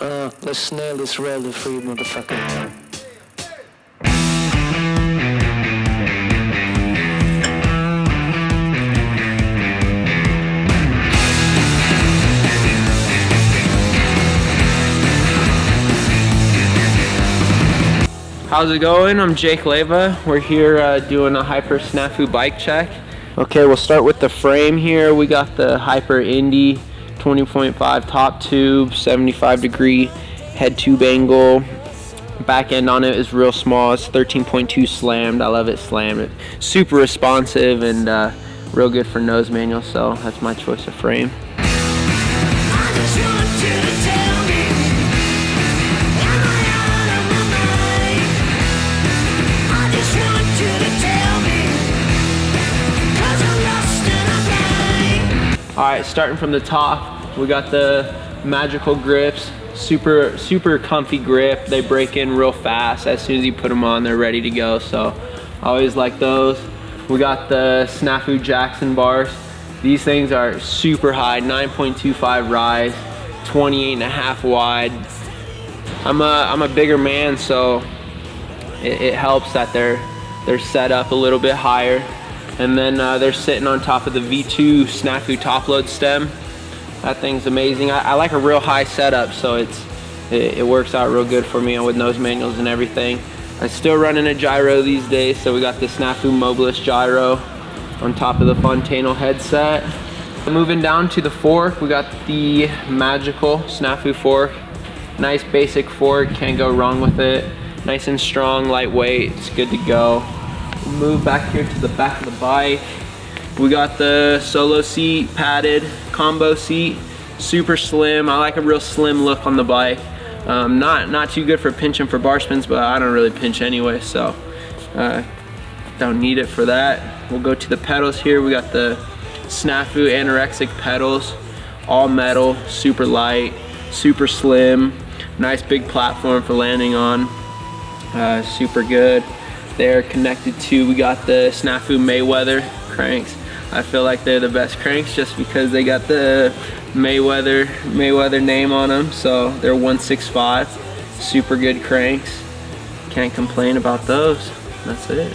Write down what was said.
Let's nail this rally free, motherfucker. How's it going? I'm Jake Leiva. We're here doing a Hyper Snafu bike check. Okay, we'll start with the frame here. We got the Hyper Indy 20.5 top tube, 75-degree head tube angle. Back end on it is real small. It's 13.2 slammed. I love it slammed. It's super responsive and real good for nose manual, so that's my choice of frame. Alright, starting from the top, we got the magical grips. Super comfy grip. They break in real fast. As soon as you put them on, they're ready to go, so I always like those. We got the Snafu Jackson bars. These things are super high, 9.25 rise, 28.5 wide. I'm a bigger man, so it helps that they're set up a little bit higher. And then they're sitting on top of the V2 Snafu top load stem. That thing's amazing. I like a real high setup, so it works out real good for me with nose manuals and everything. I'm still running a gyro these days, so we got the Snafu Mobeus gyro on top of the Fontano headset. Moving down to the fork, we got the magical Snafu fork. Nice basic fork, can't go wrong with it. Nice and strong, lightweight, it's good to go. Move back here to the back of the bike. We got the solo seat, padded combo seat, super slim. I like a real slim look on the bike. Not too good for pinching for bar spins, but I don't really pinch anyway, so don't need it for that. We'll go to the pedals here. We got the Snafu Anorexic pedals, all metal, super light, super slim, nice big platform for landing on, super good. They're connected to, we got the Snafu Mayweather cranks. I feel like they're the best cranks just because they got the Mayweather name on them, so they're 165, super good cranks. Can't complain about those. That's it.